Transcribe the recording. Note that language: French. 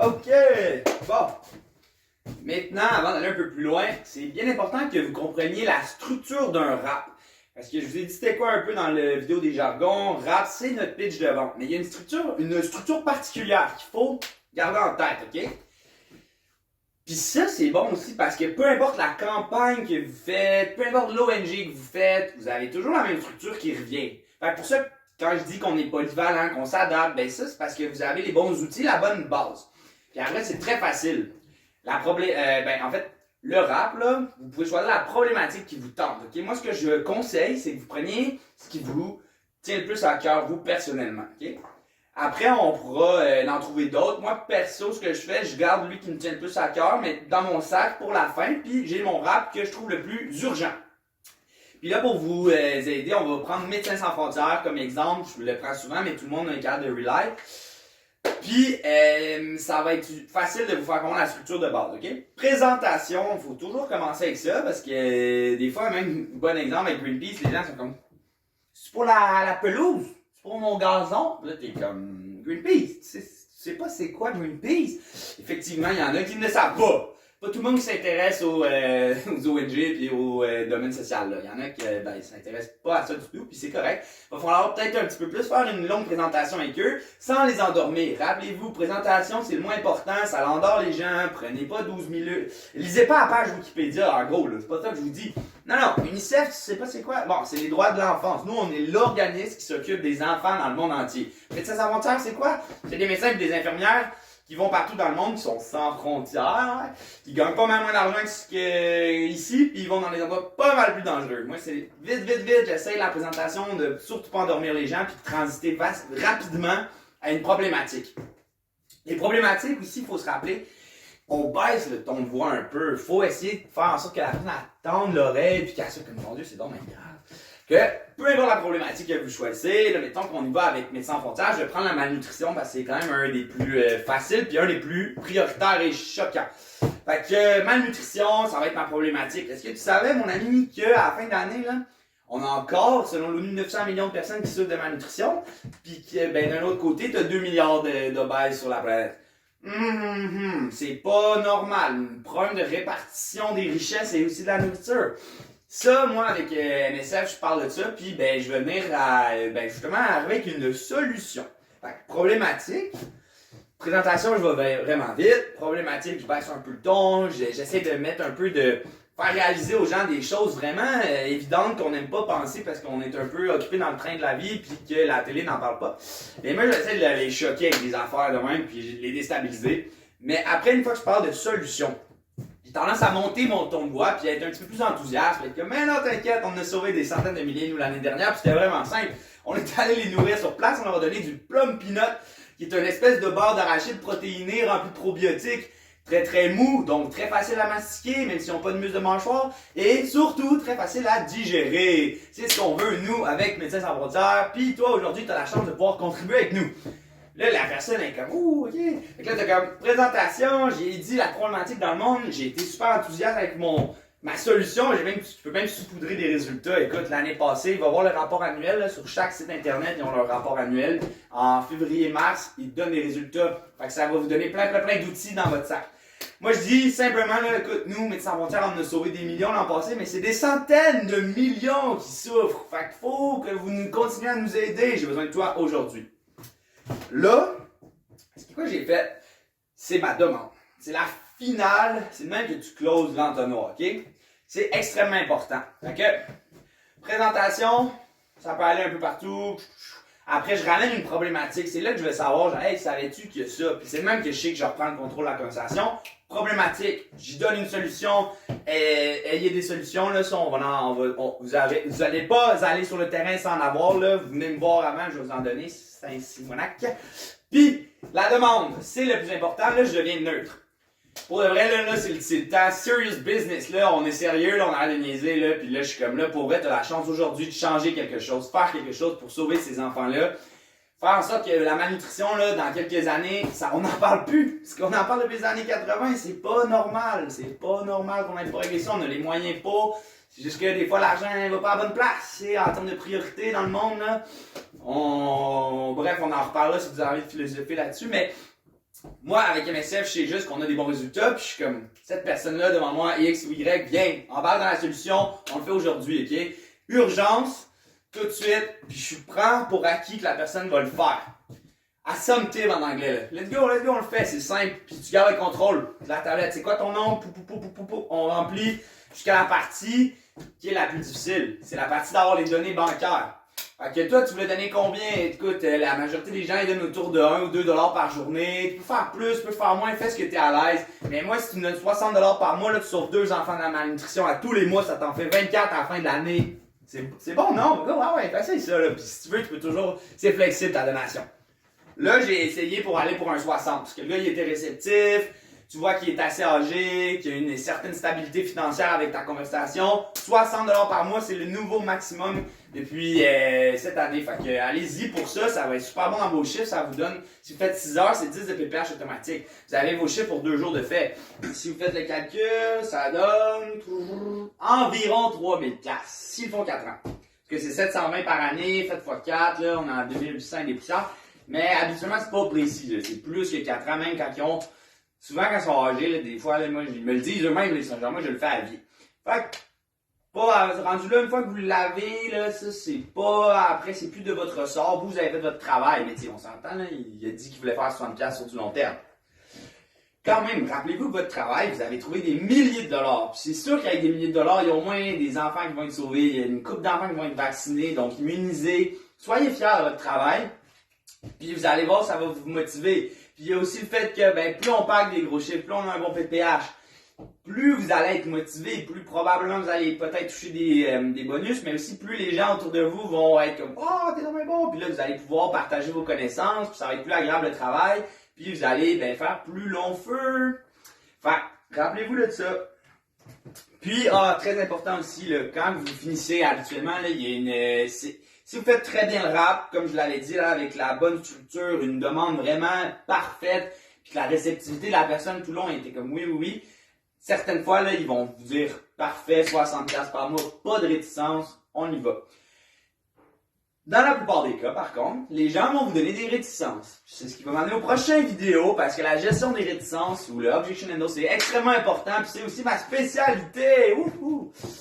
OK! Bon. Maintenant, avant d'aller un peu plus loin, c'est bien important que vous compreniez la structure d'un rap. Parce que je vous ai dit c'était quoi un peu dans la vidéo des jargons. Rap, c'est notre pitch de vente. Mais il y a une structure particulière qu'il faut garder en tête, OK? Puis ça, c'est bon aussi parce que peu importe la campagne que vous faites, peu importe l'ONG que vous faites, vous avez toujours la même structure qui revient. Fait que pour ça, quand je dis qu'on est polyvalent, qu'on s'adapte, ben ça, c'est parce que vous avez les bons outils, la bonne base. Puis après, c'est très facile. En fait, le rap, là, vous pouvez choisir la problématique qui vous tente. Okay? Moi, ce que je conseille, c'est que vous preniez ce qui vous tient le plus à cœur, vous, personnellement. Okay? Après, on pourra en trouver d'autres. Moi, perso, ce que je fais, je garde lui qui me tient le plus à cœur, mais dans mon sac pour la fin, puis j'ai mon rap que je trouve le plus urgent. Puis là, pour vous aider, on va prendre Médecins sans frontières comme exemple. Je le prends souvent, mais tout le monde a un cadre de Relight. Puis, ça va être facile de vous faire comprendre la structure de base, OK? Présentation, il faut toujours commencer avec ça, parce que des fois, même, bon exemple avec Greenpeace, les gens sont comme, c'est pour la pelouse, c'est pour mon gazon. Là, t'es comme, Greenpeace, tu sais pas c'est quoi Greenpeace? Effectivement, il y en a qui ne le savent pas. Pas tout le monde qui s'intéresse aux ONG et au domaine social. Là. Il y en a qui s'intéressent pas à ça du tout, puis c'est correct. Il va falloir peut-être un petit peu plus faire une longue présentation avec eux, sans les endormir. Rappelez-vous, présentation, c'est le moins important, ça l'endort les gens, prenez pas 12 000... Lisez pas la page Wikipédia, en gros, là. C'est pas ça que je vous dis. Non, UNICEF, tu sais pas c'est quoi? Bon, c'est les droits de l'enfance. Nous, on est l'organisme qui s'occupe des enfants dans le monde entier. Médecins sans frontières, c'est quoi? C'est des médecins et des infirmières qui vont partout dans le monde, qui sont sans frontières, qui gagnent pas mal moins d'argent qu'ici, puis ils vont dans des endroits pas mal plus dangereux. Moi, c'est vite, j'essaye la présentation de surtout pas endormir les gens, puis de transiter rapidement à une problématique. Les problématiques aussi, il faut se rappeler, on baisse le ton de voix un peu. Il faut essayer de faire en sorte que la personne attende l'oreille, puis qu'elle soit comme, mon Dieu, c'est donc grave. Que peu importe la problématique que vous choisissez, là, mettons qu'on y va avec Médecins sans frontières, je vais prendre la malnutrition parce que c'est quand même un des plus faciles puis un des plus prioritaires et choquants. Fait que malnutrition, ça va être ma problématique. Est-ce que tu savais, mon ami, qu'à la fin d'année, là, on a encore, selon l'ONU, 900 millions de personnes qui souffrent de malnutrition, puis que d'un autre côté, tu as 2 milliards d'obèses sur la planète. C'est pas normal. Un problème de répartition des richesses et aussi de la nourriture. Ça, moi, avec NSF, je parle de ça, puis je vais venir justement arriver avec une solution. Fait que, problématique, présentation, je vais vraiment vite. Problématique, je baisse un peu le ton, j'essaie de mettre un peu de... faire réaliser aux gens des choses vraiment évidentes qu'on n'aime pas penser parce qu'on est un peu occupé dans le train de la vie puis que la télé n'en parle pas. Et moi, j'essaie de les choquer avec des affaires de même puis les déstabiliser. Mais après, une fois que je parle de solution, j'ai tendance à monter mon ton de voix puis à être un petit peu plus enthousiaste. Être comme, mais non, t'inquiète, on a sauvé des centaines de milliers, nous, l'année dernière, puis c'était vraiment simple. On est allé les nourrir sur place, on leur a donné du plum peanut, qui est une espèce de beurre d'arachide protéiné rempli de probiotiques, très mou, donc très facile à mastiquer, même si on n'a pas de muscle de mâchoire, et surtout très facile à digérer. C'est ce qu'on veut, nous, avec Médecins sans frontières, puis toi, aujourd'hui, tu as la chance de pouvoir contribuer avec nous. Là, la personne est comme, ouh, ok. Fait que là, t'as comme présentation, j'ai dit la problématique dans le monde, j'ai été super enthousiaste avec ma solution, tu peux même saupoudrer des résultats. Écoute, l'année passée, il va y avoir le rapport annuel, là, sur chaque site internet, ils ont leur rapport annuel. En février-mars, ils donnent des résultats. Fait que ça va vous donner plein d'outils dans votre sac. Moi, je dis simplement, là, écoute, nous, Médecins sans frontières, on a sauvé des millions l'an passé, mais c'est des centaines de millions qui souffrent. Fait qu'il faut que vous continuez à nous aider. J'ai besoin de toi aujourd'hui. Là, ce que j'ai fait, c'est ma demande. C'est la finale, c'est le même que tu closes l'entonnoir, ok? C'est extrêmement important. Fait que, présentation, ça peut aller un peu partout. Après, je ramène une problématique. C'est là que je vais savoir, genre, hey, savais-tu qu'il y a ça? Puis c'est le même que je sais que je reprends le contrôle de la conversation. Problématique, j'y donne une solution. Ayez des solutions, là, ça, vous allez pas aller sur le terrain sans en avoir, là. Vous venez me voir avant, je vais vous en donner. C'est un Simonac. Puis, la demande, c'est le plus important. Là, je deviens neutre. Pour de vrai, là c'est le temps serious business. Là, on est sérieux, là, on arrête de niaiser, là. Puis là, je suis comme là, pour vrai, t'as la chance aujourd'hui de changer quelque chose, faire quelque chose pour sauver ces enfants-là. Faire en sorte que la malnutrition, là, dans quelques années, on n'en parle plus. Parce qu'on en parle depuis les années 80, c'est pas normal. C'est pas normal qu'on ait pas réglé ça. On a les moyens pas. C'est juste que des fois, l'argent ne va pas à la bonne place. En termes de priorité dans le monde, là. Bref, on en reparlera si vous avez envie de philosopher là-dessus. Mais Moi, avec MSF, je sais juste qu'on a des bons résultats, puis je suis comme, cette personne-là devant moi, X ou Y, viens, embarque dans la solution, on le fait aujourd'hui, ok? Urgence, tout de suite, puis je prends pour acquis que la personne va le faire. Assumptive en anglais, là. Let's go, on le fait, c'est simple, puis tu gardes le contrôle de la tablette. C'est quoi ton nom? On remplit jusqu'à la partie qui est la plus difficile. C'est la partie d'avoir les données bancaires. Fait que toi, tu voulais donner combien? Écoute, la majorité des gens, ils donnent autour de 1 ou 2 $ par journée. Tu peux faire plus, tu peux faire moins, fais ce que tu es à l'aise. Mais moi, si tu me donnes 60 $ par mois, là, tu sauves 2 enfants de la malnutrition à tous les mois, ça t'en fait 24 à la fin de l'année. C'est bon, non? Ouais, facile ça, là. Puis si tu veux, tu peux toujours. C'est flexible ta donation. Là, j'ai essayé pour aller pour un 60, parce que le gars, il était réceptif, tu vois qu'il est assez âgé, qu'il a une certaine stabilité financière avec ta conversation. 60 $ par mois, c'est le nouveau maximum depuis cette année. Fait que allez-y pour ça, ça va être super bon dans vos chiffres, ça vous donne, si vous faites 6 heures, c'est 10 de PPH automatique. Vous avez vos chiffres pour 2 jours de fait. Si vous faites le calcul, ça donne environ 3000 $, s'ils font 4 ans. Parce que c'est 720 par année, faites x 4, là, on est en 2800 des poussières. Mais habituellement, c'est pas précis, là. C'est plus que 4 ans, même quand ils ont. Souvent, quand ils sont âgés, là, des fois, là, moi, ils me le disent eux-mêmes, genre, moi, je le fais à vie. Fait que, pas rendu là, une fois que vous l'avez, là, ça, c'est pas. Après, c'est plus de votre ressort. Vous avez fait votre travail. Mais, on s'entend, là, il a dit qu'il voulait faire 60$ sur du long terme. Quand même, rappelez-vous que votre travail, vous avez trouvé des milliers de dollars. Puis c'est sûr qu'avec des milliers de dollars, il y a au moins des enfants qui vont être sauvés. Il y a une couple d'enfants qui vont être vaccinés, donc immunisés. Soyez fiers de votre travail. Puis vous allez voir, ça va vous motiver. Puis il y a aussi le fait que plus on pague des gros chiffres, plus on a un bon PPH, plus vous allez être motivé, plus probablement vous allez peut-être toucher des bonus, mais aussi plus les gens autour de vous vont être comme oh t'es vraiment bon, puis là vous allez pouvoir partager vos connaissances, puis ça va être plus agréable le travail, puis vous allez faire plus long feu. Fait rappelez-vous de ça. Puis très important aussi, là, quand vous finissez habituellement, là, il y a une si vous faites très bien le rap, comme je l'avais dit, là, avec la bonne structure, une demande vraiment parfaite, puis que la réceptivité de la personne tout le long était comme oui, certaines fois, là, ils vont vous dire parfait, 60$ par mois, pas de réticence, on y va. Dans la plupart des cas, par contre, les gens vont vous donner des réticences. C'est ce qui va m'amener aux prochaines vidéos, parce que la gestion des réticences ou le objection handle, c'est extrêmement important, puis c'est aussi ma spécialité. Wouhou!